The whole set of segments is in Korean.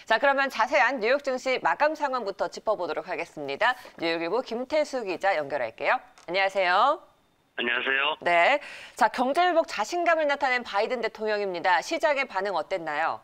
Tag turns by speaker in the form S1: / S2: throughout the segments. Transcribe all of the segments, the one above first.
S1: 자, 그러면 자세한 뉴욕 증시 마감 상황부터 짚어보도록 하겠습니다. 뉴욕일보 김태수 기자 연결할게요. 안녕하세요.
S2: 안녕하세요.
S1: 네. 자, 경제 회복 자신감을 나타낸 바이든 대통령입니다. 시장의 반응 어땠나요?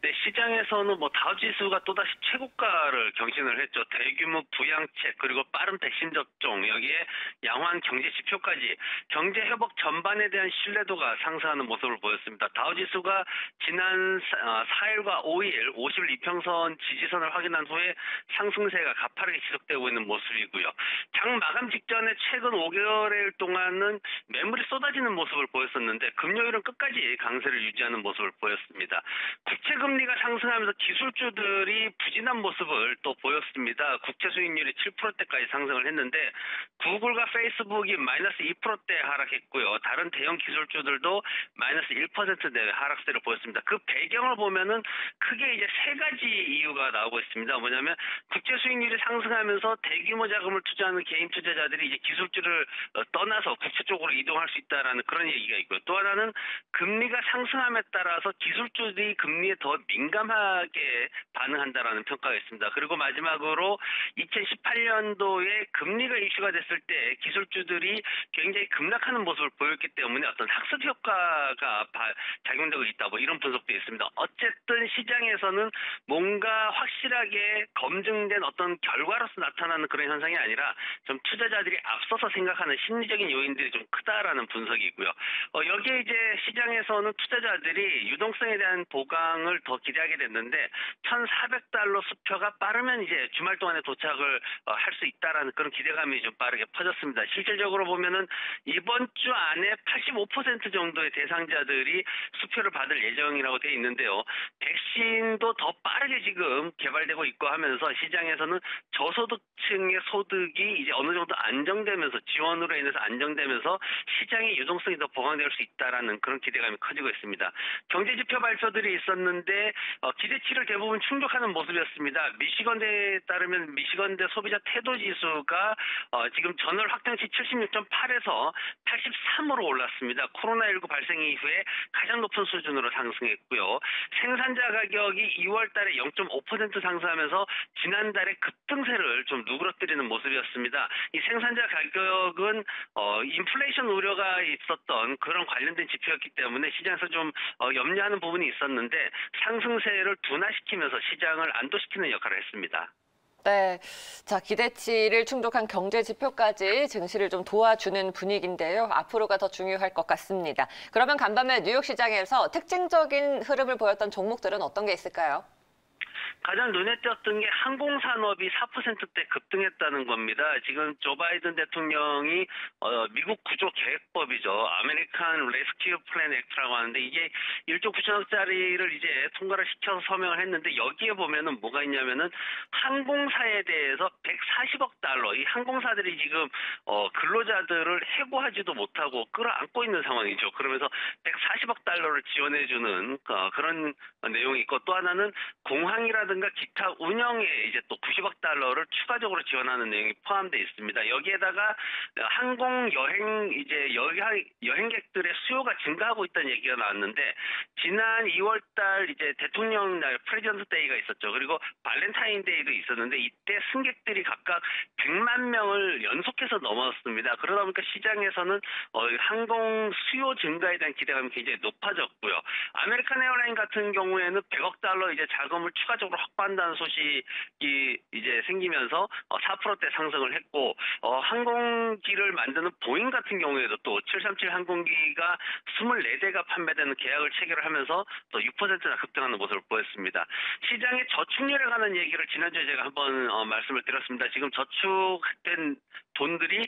S2: 네, 시장에서는 다우지수가 또다시 최고가를 경신을 했죠. 대규모 부양책 그리고 빠른 백신 접종 여기에 양호한 경제 지표까지 경제 회복 전반에 대한 신뢰도가 상승하는 모습을 보였습니다. 다우지수가 지난 4일과 5일 50일 이평선 지지선을 확인한 후에 상승세가 가파르게 지속되고 있는 모습이고요. 장 마감 직전에 최근 5개월 동안은 매물이 쏟아지는 모습을 보였었는데 금요일은 끝까지 강세를 유지하는 모습을 보였습니다. 국채 금리가 상승하면서 기술주들이 부진한 모습을 또 보였습니다. 국채 수익률이 7%대까지 상승을 했는데 구글과 페이스북이 마이너스 2%대 하락했고요. 다른 대형 기술주들도 마이너스 1% 내외 하락세를 보였습니다. 그 배경을 보면은 크게 이제 세 가지 이유가 나오고 있습니다. 뭐냐면 국채 수익률이 상승하면서 대규모 자금을 투자하는 개인 투자자들이 이제 기술주를 떠나서 국채 쪽으로 이동할 수 있다라는 그런 얘기가 있고요. 또 하나는 금리가 상승함에 따라서 기술주들이 금리에 더 민감하게 반응한다라는 평가가 있습니다. 그리고 마지막으로 2018년도에 금리가 이슈가 됐을 때 기술주들이 굉장히 급락하는 모습을 보였기 때문에 어떤 학습 효과가 작용되고 있다. 이런 분석도 있습니다. 어쨌든 시장에서는 뭔가 확실하게 검증된 어떤 결과로서 나타나는 그런 현상이 아니라 좀 투자자들이 앞서서 생각하는 심리적인 요인들이 좀 크다라는 분석이고요. 여기에 이제 시장에서는 투자자들이 유동성에 대한 보강을 더 기대하게 됐는데 1,400달러 수표가 빠르면 이제 주말 동안에 도착을 할 수 있다라는 그런 기대감이 좀 빠르게 퍼졌습니다. 실질적으로 보면은 이번 주 안에 85% 정도의 대상자들이 수표를 받을 예정이라고 되어 있는데요. 백신도 더 빠르게 지금 개발되고 있고 하면서 시장에서는 저소득층의 소득이 이제 어느 정도 안정되면서 지원으로 인해서 안정되면서 시장의 유동성이 더 보강될 수 있다라는 그런 기대감이 커지고 있습니다. 경제지표 발표들이 있었는데 기대치를 대부분 충족하는 모습이었습니다. 미시건대에 따르면 미시건대 소비자 태도지수가 지금 전월 확정치 76.8에서 83으로 올랐습니다. 코로나19 발생 이후에 가장 높은 수준으로 상승했고요. 생산자 가격이 2월 달에 0.5% 상승하면서 지난달에 급등세를 좀 누그러뜨리는 모습이었습니다. 이 생산자 가격은 인플레이션 우려가 있었던 그런 관련된 지표였기 때문에 시장에서 좀 염려하는 부분이 있었는데 상승세를 둔화시키면서 시장을 안도시키는 역할을 했습니다.
S1: 네. 자, 기대치를 충족한 경제 지표까지 증시를 좀 도와주는 분위기인데요. 앞으로가 더 중요할 것 같습니다. 그러면 간밤에 뉴욕 시장에서 특징적인 흐름을 보였던 종목들은 어떤 게 있을까요?
S2: 가장 눈에 띄었던 게 항공산업이 4%대 급등했다는 겁니다. 지금 조 바이든 대통령이 미국 구조 계획법이죠. 아메리칸 레스큐 플랜 액트라고 하는데 이게 1조 9천억짜리를 이제 통과를 시켜서 서명을 했는데 여기에 보면은 뭐가 있냐면은 항공사에 대해서 140억 달러, 이 항공사들이 지금 근로자들을 해고하지도 못하고 끌어안고 있는 상황이죠. 그러면서 140억 달러를 지원해주는 그런 내용이 있고 또 하나는 공항이라든가 기타 운영에 이제 또 90억 달러를 추가적으로 지원하는 내용이 포함되어 있습니다. 여기에다가 항공 여행 이제 여행객들의 수요가 증가하고 있다는 얘기가 나왔는데 지난 2월 달 이제 대통령 날 프레지던트 데이가 있었죠. 그리고 발렌타인 데이도 있었는데 이때 승객들이 각각 100만 명을 연속해서 넘었습니다. 그러다 보니까 시장에서는 항공 수요 증가에 대한 기대감이 굉장히 높아졌고요. 아메리칸 에어라인 같은 경우에는 100억 달러 이제 자금을 추가적으로 확보한다는 소식이 이제 생기면서 4%대 상승을 했고 항공기를 만드는 보잉 같은 경우에도 또 737 항공기가 24대가 판매되는 계약을 체결을 하면서 또 6%나 급등하는 모습을 보였습니다. 시장의 저축률에 관한 얘기를 지난주에 제가 한번 말씀을 드렸습니다. 지금 저축된 돈들이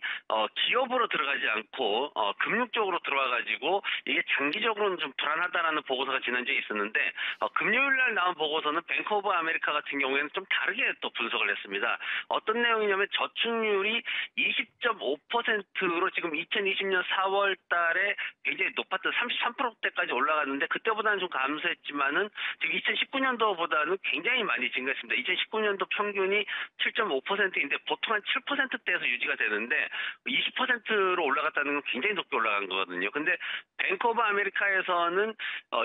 S2: 기업으로 들어가지 않고 금융 쪽으로 들어와가지고 이게 장기적으로는 좀 불안하다라는 보고서가 지난주에 있었는데 금요일 날 나온 보고서는 뱅크 오브 아메리카 같은 경우에는 좀 다르게 또 분석을 했습니다. 어떤 내용이냐면 저축률이 20.5%로 지금 2020년 4월 달에 굉장히 높았던 33%대까지 올라갔는데 그때보다는 좀 감소했지만은 지금 2019년도보다는 굉장히 많이 증가했습니다. 2019년도 평균이 7.5%인데 보통 한 7%대에서 유지가 되는데 20%로 올라갔다는 건 굉장히 높게 올라간 거거든요. 근데 뱅크 오브 아메리카에서는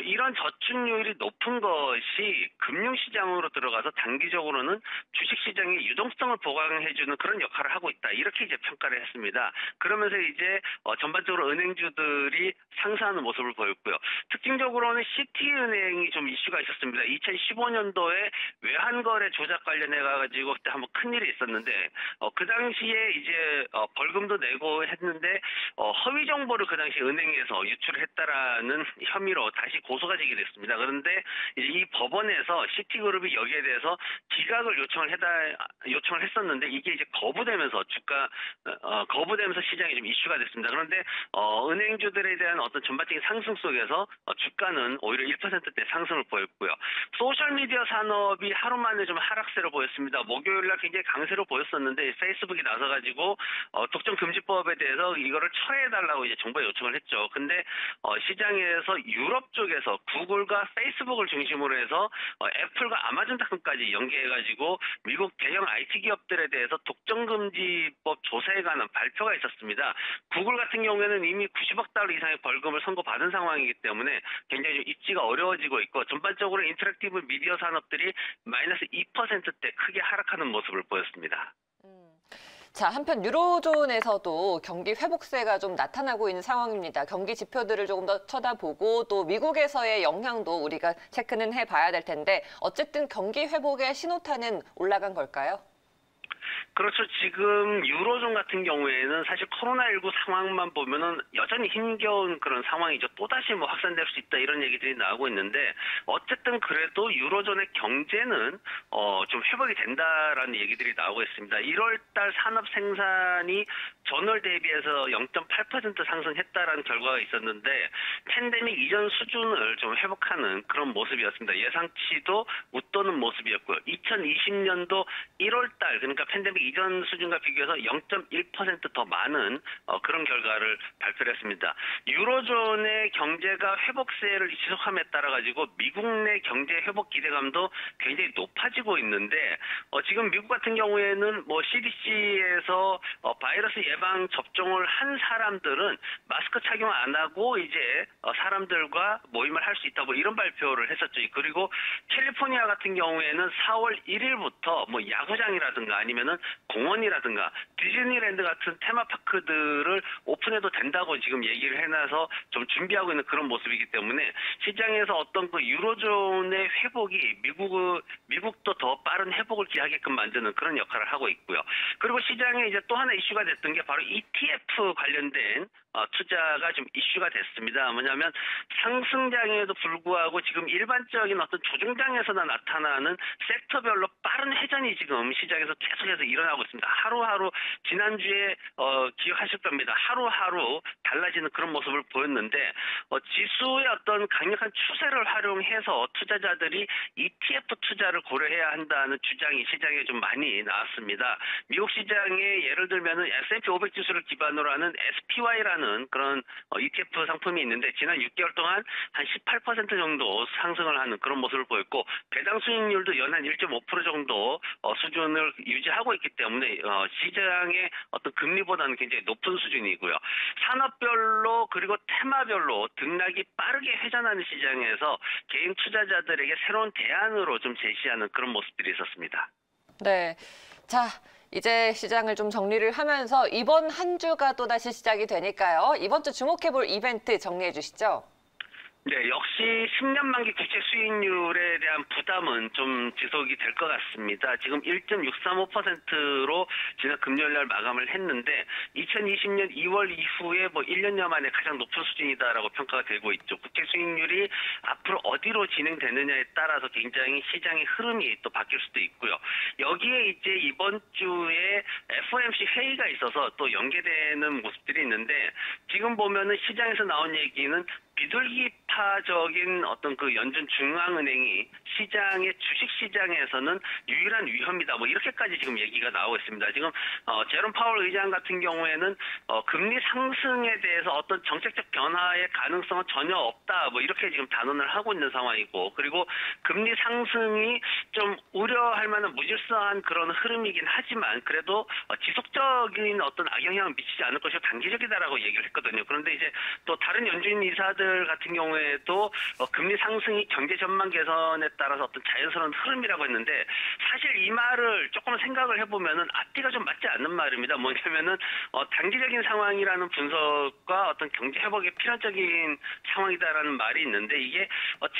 S2: 이런 저축률이 높은 것이 금융시장으로 들어가서 단기적으로는 주식시장의 유동성을 보강해주는 그런 역할을 하고 있다. 이렇게 이제 평가를 했습니다. 그러면서 이제 전반적으로 은행주들이 상승하는 모습을 보였고요. 특징적으로는 시티은행이 좀 이슈가 있었습니다. 2015년도에 외환거래 조작 관련해가지고 그때 한번 큰일이 있었는데 그 당시에 이제 벌금도 내고 했는데 허위 정보를 그 당시 은행에서 유출을 했다라는 혐의로 다시 고소가 제기됐습니다. 그런데 이제 이 법원에서 시티그룹이 여기에 대해서 기각을 요청을 했었는데 이게 이제 거부되면서 거부되면서 시장이 좀 이슈가 됐습니다. 그런데 은행주들에 대한 어떤 전반적인 상승 속에서 주가는 오히려 1%대 상승을 보였고요. 소셜미디어 산업이 하루 만에 좀 하락세를 보였습니다. 목요일날 굉장히 강세로 보였었는데 페이스북이 나서가지고 독점 금지법에 대해서 이거를 철회해달라고 이제 정부에 요청을 했죠. 근데 시장에서 유럽 쪽에서 구글과 페이스북을 중심으로 해서 애플과 아마존닷컴까지 연계해가지고 미국 대형 IT 기업들에 대해서 독점 금지법 조사에 관한 발표가 있었습니다. 구글 같은 경우에는 이미 90억 달러 이상의 벌금을 선고받은 상황이기 때문에 굉장히 좀 입지가 어려워지고 있고 전반적으로 인터랙티브 미디어 산업들이 마이너스 2%대 크게 하락하는 모습을 보였습니다.
S1: 자, 한편 유로존에서도 경기 회복세가 좀 나타나고 있는 상황입니다. 경기 지표들을 조금 더 쳐다보고 또 미국에서의 영향도 우리가 체크는 해봐야 될 텐데 어쨌든 경기 회복의 신호탄은 올라간 걸까요?
S2: 그렇죠. 지금 유로존 같은 경우에는 사실 코로나19 상황만 보면은 여전히 힘겨운 그런 상황이죠. 또다시 뭐 확산될 수 있다 이런 얘기들이 나오고 있는데 어쨌든 그래도 유로존의 경제는 좀 회복이 된다라는 얘기들이 나오고 있습니다. 1월달 산업 생산이 전월 대비해서 0.8% 상승했다라는 결과가 있었는데 팬데믹 이전 수준을 좀 회복하는 그런 모습이었습니다. 예상치도 웃도는 모습이었고요. 2020년도 1월달 그러니까 팬데믹 이전 수준과 비교해서 0.1% 더 많은 그런 결과를 발표를 했습니다. 유로존의 경제가 회복세를 지속함에 따라 가지고 미국 내 경제 회복 기대감도 굉장히 높아지고 있는데 지금 미국 같은 경우에는 뭐 CDC에서 바이러스 예방 접종을 한 사람들은 마스크 착용 안 하고 이제 사람들과 모임을 할 수 있다 뭐 이런 발표를 했었죠. 그리고 캘리포니아 같은 경우에는 4월 1일부터 뭐 야구장이라든가 아니면은 공원이라든가 디즈니랜드 같은 테마파크들을 오픈해도 된다고 지금 얘기를 해놔서 좀 준비하고 있는 그런 모습이기 때문에 시장에서 어떤 그 유로존의 회복이 미국도 더 빠른 회복을 기하게끔 만드는 그런 역할을 하고 있고요. 그리고 시장에 이제 또 하나 이슈가 됐던 게 바로 ETF 관련된 투자가 좀 이슈가 됐습니다. 뭐냐면 상승장에도 불구하고 지금 일반적인 어떤 조정장에서나 나타나는 섹터별로 빠른 회전이 지금 시장에서 계속해서 일어나고 있습니다. 하루하루 지난주에 기억하실 겁니다. 하루하루 달라지는 그런 모습을 보였는데 지수의 어떤 강력한 추세를 활용해서 투자자들이 ETF 투자를 고려해야 한다는 주장이 시장에 좀 많이 나왔습니다. 미국 시장에 예를 들면은 S&P 500 지수를 기반으로 하는 SPY라는 그런 ETF 상품이 있는데 지난 6개월 동안 한 18% 정도 상승을 하는 그런 모습을 보였고 배당 수익률도 연한 1.5% 정도 수준을 유지하고 있기 때문에 시장의 어떤 금리보다는 굉장히 높은 수준이고요. 산업별로 그리고 테마별로 등락이 빠르게 회전하는 시장에서 개인 투자자들에게 새로운 대안으로 좀 제시하는 그런 모습들이 있었습니다.
S1: 네. 자, 이제 시장을 좀 정리를 하면서 이번 한 주가 또다시 시작이 되니까요. 이번 주 주목해볼 이벤트 정리해 주시죠.
S2: 네, 역시 10년 만기 국채 수익률에 대한 부담은 좀 지속이 될 것 같습니다. 지금 1.635%로 지난 금요일 날 마감을 했는데 2020년 2월 이후에 뭐 1년여 만에 가장 높은 수준이다라고 평가가 되고 있죠. 국채 수익률이 앞으로 어디로 진행되느냐에 따라서 굉장히 시장의 흐름이 또 바뀔 수도 있고요. 여기에 이제 이번 주에 FOMC 회의가 있어서 또 연계되는 모습들이 있는데 지금 보면은 시장에서 나온 얘기는 비둘기파적인 어떤 그 연준 중앙은행이 시장의 주식시장에서는 유일한 위험이다. 뭐 이렇게까지 지금 얘기가 나오고 있습니다. 지금 제롬 파월 의장 같은 경우에는 금리 상승에 대해서 어떤 정책적 변화의 가능성은 전혀 없다. 뭐 이렇게 지금 단언을 하고 있는 상황이고 그리고 금리 상승이 좀 우려할 만한 무질서한 그런 흐름이긴 하지만 그래도 지속적인 어떤 악영향을 미치지 않을 것이고 단기적이다라고 얘기를 했거든요. 그런데 이제 또 다른 연준 이사들 같은 경우에도 금리 상승이 경제 전망 개선에 따라서 어떤 자연스러운 흐름이라고 했는데 사실 이 말을 조금 생각을 해보면은 앞뒤가 좀 맞지 않는 말입니다. 뭐냐면은 단기적인 상황이라는 분석과 어떤 경제 회복이 필연적인 상황이다라는 말이 있는데 이게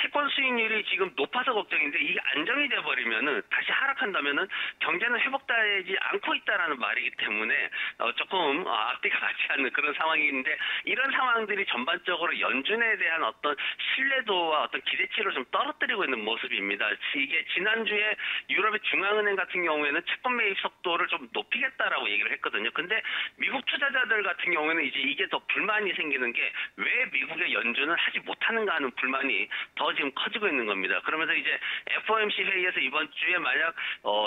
S2: 채권 수익률이 지금 높아서 걱정인데 이게 안정이 돼버리면은 다시 하락한다면은 경제는 회복되지 않고 있다라는 말이기 때문에 조금 앞뒤가 맞지 않는 그런 상황인데 이런 상황들이 전반적으로 연준에 대한 어떤 신뢰도와 어떤 기대치를 좀 떨어뜨리고 있는 모습입니다. 이게 지난주에 유럽의 중앙은행 같은 경우에는 채권 매입 속도를 좀 높이겠다라고 얘기를 했거든요. 근데 미국 투자자들 같은 경우에는 이제 이게 더 불만이 생기는 게 왜 미국의 연준은 하지 못하는가 하는 불만이 더 지금 커지고 있는 겁니다. 그러면서 이제 FOMC 회의에서 이번 주에 만약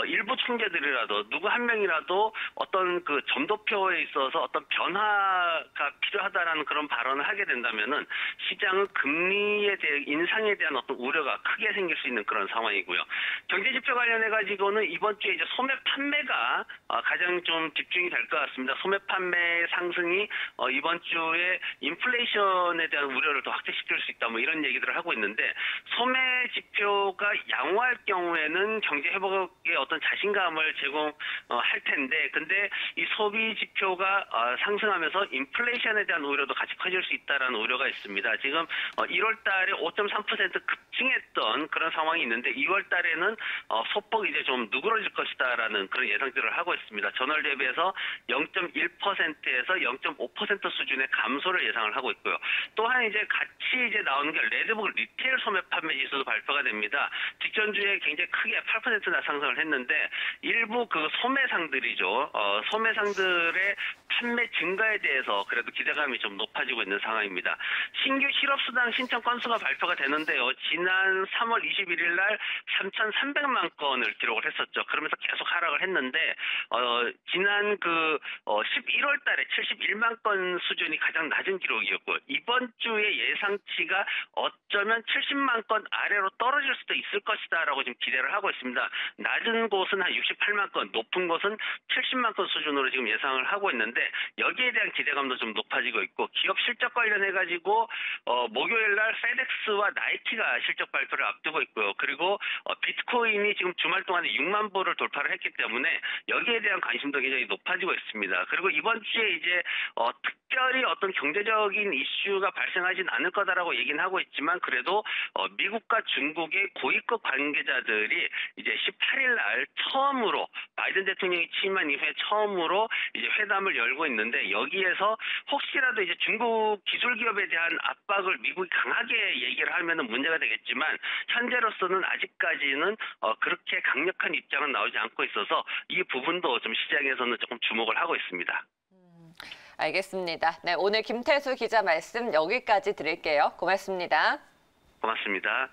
S2: 일부 총재들이라도 누구 한 명이라도 어떤 그 점도표에 있어서 어떤 변화가 필요하다라는 그런 발언을 하게 된다면은 시장은 금리에 대해 인상에 대한 어떤 우려가 크게 생길 수 있는 그런 상황이고요. 경제 지표 관련해 가지고는 이번 주에 이제 소매 판매가 가장 좀 집중이 될 것 같습니다. 소매 판매 상승이 이번 주에 인플레이션에 대한 우려를 더 확대시킬 수 있다. 뭐 이런 얘기들을 하고 있는데 소매 지표가 양호할 경우에는 경제 회복에 어떤 자신감을 제공할 텐데 근데 이 소비 지표가 상승하면서 인플레이션에 대한 우려도 같이 커질 수 있다라는 우려가 있습니다. 지금 1월 달에 5.3% 급증했던 그런 상황이 있는데 2월 달에는 소폭 이제 좀 누그러질 것이다라는 그런 예상들을 하고 있습니다. 전월 대비해서 0.1%에서 0.5% 수준의 감소를 예상을 하고 있고요. 또한 이제 같이 이제 나오는 게 레드북 리테일 소매 판매 지수도 발표가 됩니다. 직전주에 굉장히 크게 8%나 상승을 했는데 일부 그 소매상들이죠. 소매상들의 판매 증가에 대해서 그래도 기대감이 좀 높아지고 있는 상황입니다. 신규 실업수당 신청 건수가 발표가 되는데요. 지난 3월 21일 날 3,300만 건을 기록을 했었죠. 그러면서 계속 하락을 했는데 지난 11월 달에 71만 건 수준이 가장 낮은 기록이었고 이번 주에 예상치가 어쩌면 70만 건 아래로 떨어질 수도 있을 것이다라고 지금 기대를 하고 있습니다. 낮은 곳은 한 68만 건, 높은 곳은 70만 건 수준으로 지금 예상을 하고 있는데 여기에 대한 기대감도 좀 높아지고 있고 기업 실적 관련해 가지고 목요일 날 페덱스와 나이키가 실적 발표를 앞두고 있고요. 그리고 비트코인이 지금 주말 동안에 6만 불을 돌파를 했기 때문에 여기에 대한 관심도 굉장히 높아지고 있습니다. 그리고 이번 주에 이제 특별히 어떤 경제적인 이슈가 발생하진 않을 거다라고 얘기는 하고 있지만 그래도 미국과 중국의 고위급 관계자들이 이제 18일 날 처음으로 바이든 대통령이 취임한 이후에 처음으로 이제 회담을 열고 있는데 여기에서 혹시라도 이제 중국 기술 기업에 대한 압박을 미국이 강하게 얘기를 하면은 문제가 되겠지만 현재로서는 아직까지는 그렇게 강력한 입장은 나오지 않고 있어서 이 부분도 좀 시장에서는 조금 주목을 하고 있습니다.
S1: 알겠습니다. 네, 오늘 김태수 기자 말씀 여기까지 드릴게요. 고맙습니다.
S2: 고맙습니다.